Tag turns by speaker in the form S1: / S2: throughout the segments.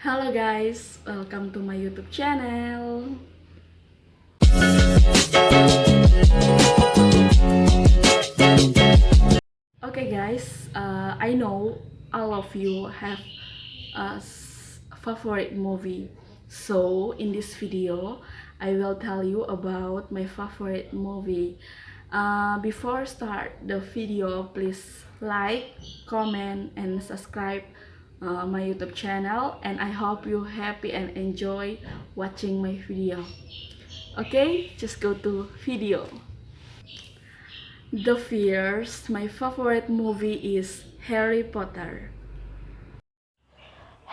S1: Hello guys, welcome to my YouTube channel. Okay guys, I know all of you have a favorite movie. So in this video, I will tell you about my favorite movie. Before start the video, please like, comment, and subscribe my YouTube channel. And I hope you happy and enjoy watching my video. Okay, just go to video. The Fears, my favorite movie is Harry Potter.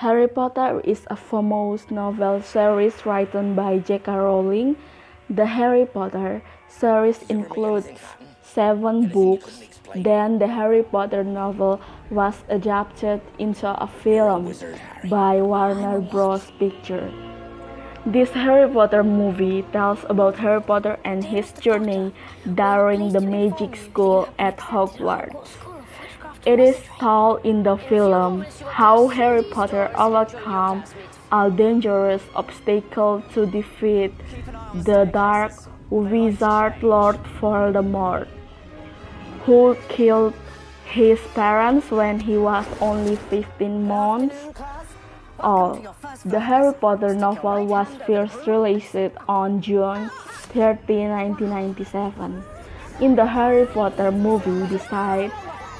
S1: Harry Potter is a famous novel series written by J.K. Rowling. The Harry Potter series includes 7 books. Then the Harry Potter novel was adapted into a film by Warner Bros. Pictures. This Harry Potter movie tells about Harry Potter and his journey during the magic school at Hogwarts. It is told in the film how Harry Potter overcame a dangerous obstacle to defeat the Dark Wizard Lord Voldemort, who killed his parents when he was only 15 months old. The Harry Potter novel was first released on June 30, 1997. In the Harry Potter movie, besides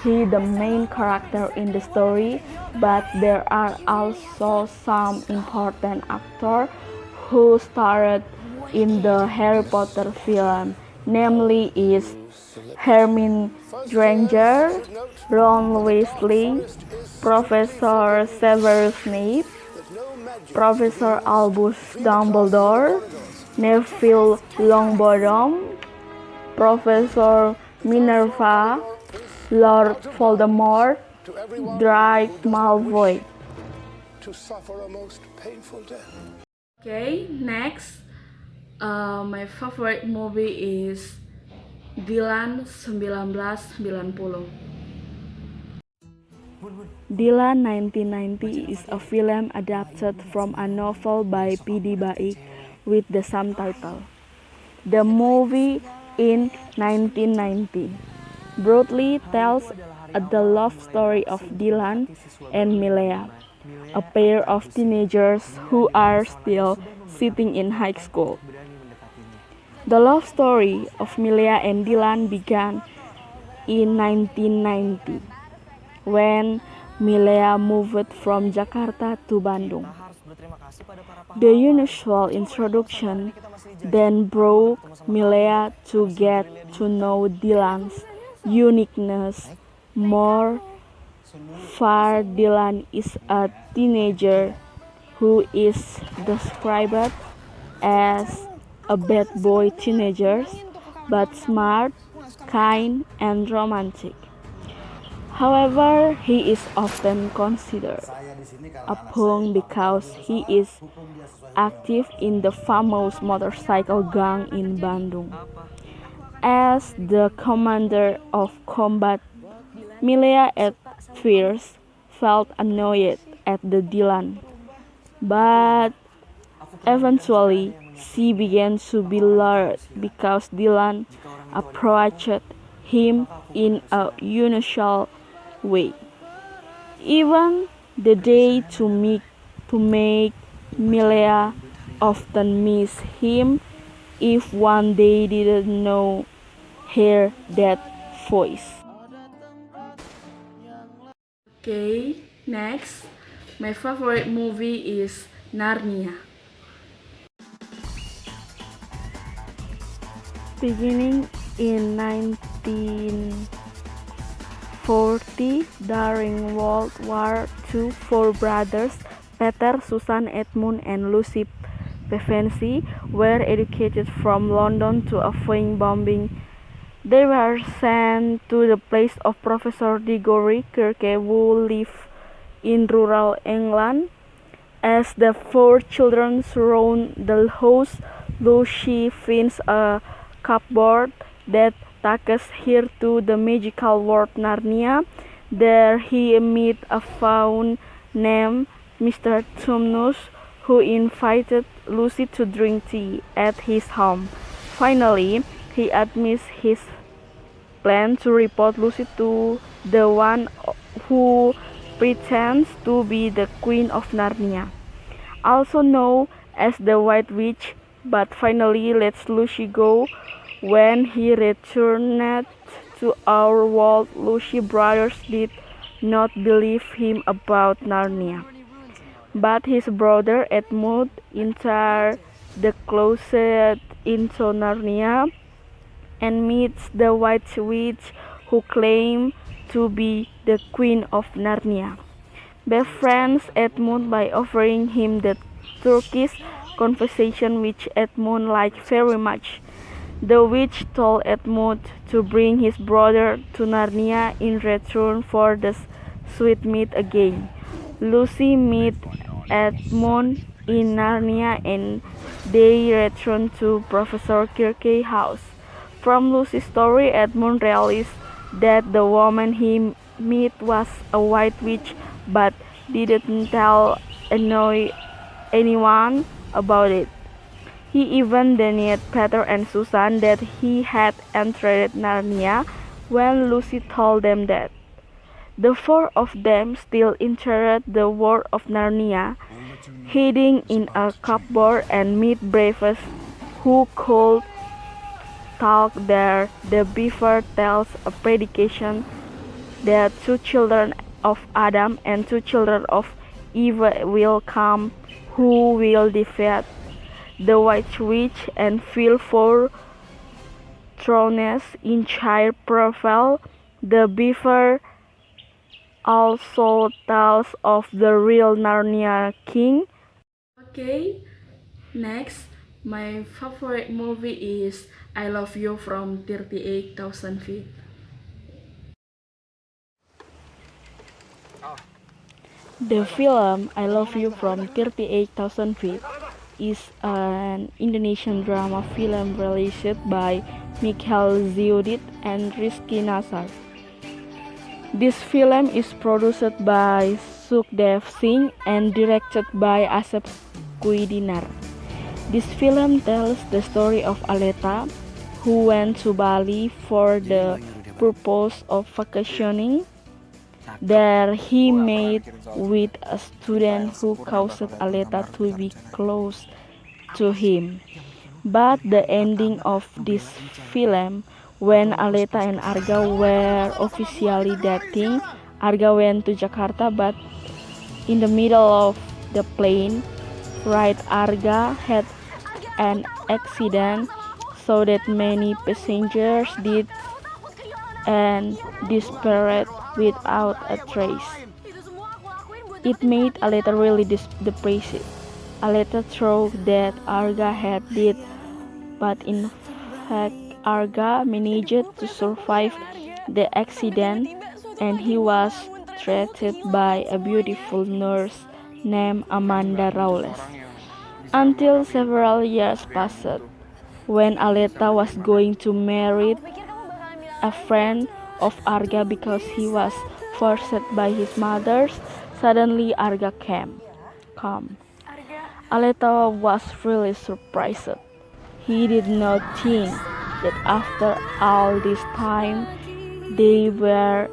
S1: he the main character in the story, but there are also some important actors who starred in the Harry Potter film, namely is Hermione Granger, Ron Weasley, Professor Severus Snape, Professor Albus Dumbledore, Neville Longbottom, Professor Minerva, Lord Voldemort, Draco Malfoy. To suffer a most painful death. Okay, next, my favorite movie is Dylan 1990. Dylan 1990 is a film adapted from a novel by P.D. Baik with the same title. The movie in 1990 broadly tells the love story of Dylan and Milea, a pair of teenagers who are still sitting in high school. The love story of Milea and Dylan began in 1990 when Milea moved from Jakarta to Bandung. The unusual introduction then brought Milea to get to know Dylan's uniqueness more. Far Dylan is a teenager who is described as a bad boy teenager, but smart, kind, and romantic. However, he is often considered a punk because he is active in the famous motorcycle gang in Bandung. As the commander of combat, Milea at first felt annoyed at the Dylan, but eventually she began to be lured because Dylan approached him in a unusual way. Even the day to make Milea often miss him if one day didn't know hear that voice. Okay, next, my favorite movie is Narnia. Beginning in 1940, during World War II, 4 brothers, Peter, Susan, Edmund, and Lucy Pevensie, were educated from London to avoid bombing. They were sent to the place of Professor Diggory Kirke, who lived in rural England. As the 4 children surround the house, Lucy finds a cupboard that takes her to the magical world Narnia. There he meets a faun named Mr. Tumnus, who invited Lucy to drink tea at his home. Finally, he admits his plan to report Lucy to the one who pretends to be the Queen of Narnia, also known as the White Witch, but finally lets Lucy go. When he returned to our world, Lucy's brothers did not believe him about Narnia. But his brother Edmund enters the closet into Narnia and meets the White Witch, who claims to be the Queen of Narnia. Befriends Edmund by offering him the Turkish conversation, which Edmund liked very much. The witch told Edmund to bring his brother to Narnia in return for the sweetmeat again. Lucy meets Edmund in Narnia and they return to Professor Kirk's house. From Lucy's story, Edmund realizes that the woman he met was a white witch, but didn't tell anyone about it. He even denied Peter and Susan that he had entered Narnia when Lucy told them that. The four of them still entered the world of Narnia, hiding in a cupboard and meet Brevis, who could talk there. The beaver tells a prediction that two children of Adam and two children of Eve will come, who will defeat the White Witch and fill four thrones in child profile. The beaver also tells of the real Narnia king. Okay, next, my favorite movie is I Love You from 38,000 Feet. The film I Love You from 38,000 Feet is an Indonesian drama film released by Mikhail Ziudit and Rizky Nasar. This film is produced by Sukhdev Singh and directed by Asep Kuidinar. This film tells the story of Aleta, who went to Bali for the purpose of vacationing. There he met with a student who caused Aleta to be close to him. But the ending of this film, when Aleta and Arga were officially dating, Arga went to Jakarta, but in the middle of the plane ride, Arga had an accident, so that many passengers did and disappeared without a trace. It made Aleta really depressed. Aleta thought that Arga had died, but in fact Arga managed to survive the accident, and he was treated by a beautiful nurse named Amanda Rawles. Until several years passed, when Aleta was going to marry a friend of Arga because he was forced by his mother, suddenly Arga came. Aleta was really surprised. He did not think that after all this time they were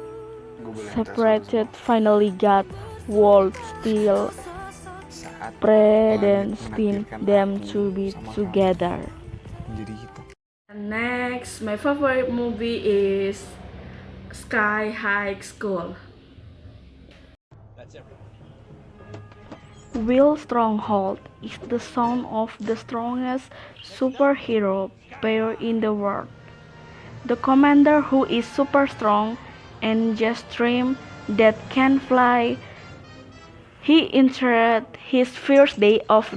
S1: separated. Finally, God would still predestined them to be together. Next, my favorite movie is Sky High School. Will Stronghold is the son of the strongest superhero player in the world. The commander, who is super strong and just dream that can fly. He entered his first day of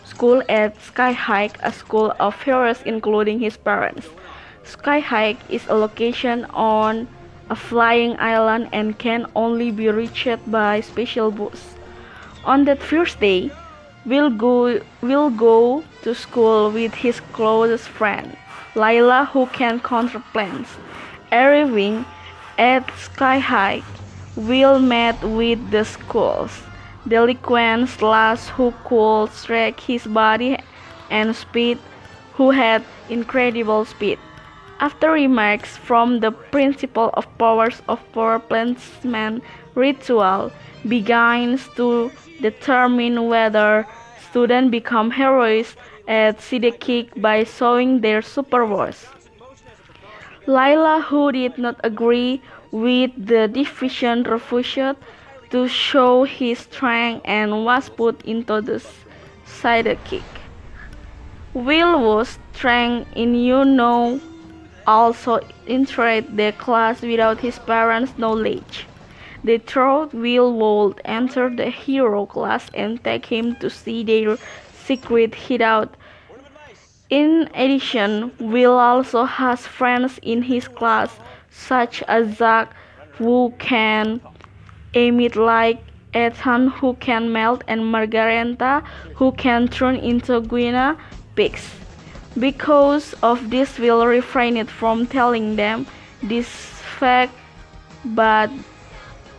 S1: school at Sky High, a school of heroes including his parents. Sky High is a location on a flying island and can only be reached by special bus. On that first day, Will go to school with his closest friend, Layla, who can control planes. Arriving at Sky High, Will met with the school's delinquent slash who could stretch his body and speed, who had incredible speed. After remarks from the principal of powers of power placement ritual begins to determine whether students become heroes at Sidekick by showing their superpowers. Laila, who did not agree with the division, refused to show his strength and was put into the sidekick. Will was strength in also entered the class without his parents' knowledge. They thought Will would enter the hero class and take him to see their secret hideout. In addition, Will also has friends in his class, such as Zack, who can emit like Ethan, who can melt, and Margareta, who can turn into guinea pigs. Because of this, Will refrained from telling them this fact, but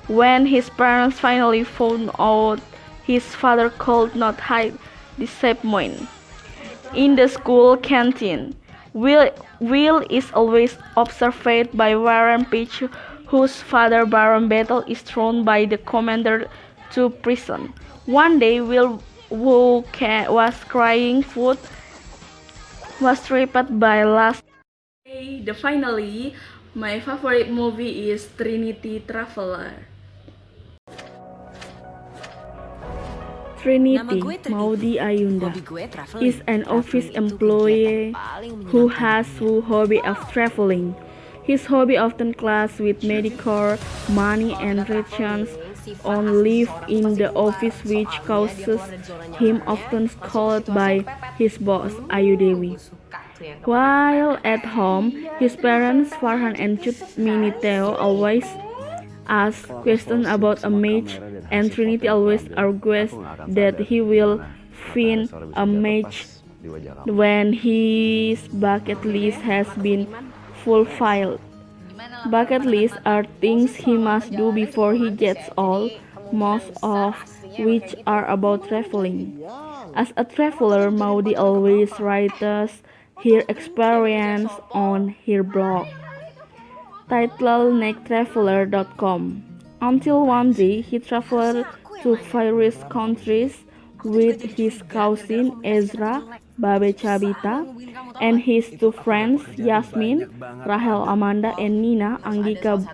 S1: when his parents finally found out, his father could not hide disappointment. In the school canteen, Will is always observed by Warren Peach, whose father Baron Battle is thrown by the commander to prison. One day, Will, who was crying food, was tripped by last. Finally, my favorite movie is Trinity Traveler. Trinity, Maudy Ayunda, is an office employee who has a hobby of traveling. His hobby often clashes with medical, money, and restrictions on leave in the office, which causes him often scolded by his boss, Ayu Dewi. While at home, his parents, Farhan and Cut Miniteo, always ask questions about a match, and Trinity always argues that he will win a match when his bucket list has been fulfilled. Bucket lists are things he must do before he gets old, most of which are about traveling. As a traveler, Maudi always writes her experience on her blog, titled necktraveler.com. Until one day he traveled to various countries with his cousin Ezra Babe Chabita and his two friends Yasmin, Rahel Amanda, and Nina Anggika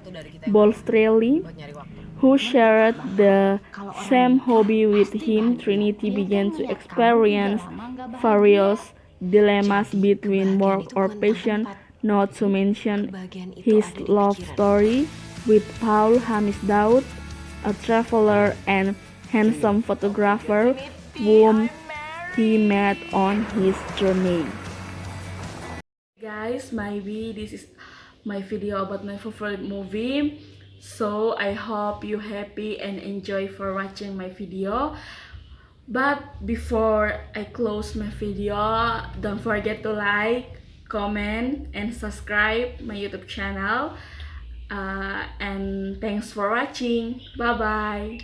S1: Bolstrelli, who shared the same hobby with him. Trinity began to experience various dilemmas between work or passion, not to mention his love story with Paul Hamis Daud, a traveler and handsome photographer whom he met on his journey. Guys, maybe this is my video about my favorite movie. So I hope you happy and enjoy for watching my video. But before I close my video, don't forget to like, comment, and subscribe my YouTube channel. And thanks for watching. Bye bye.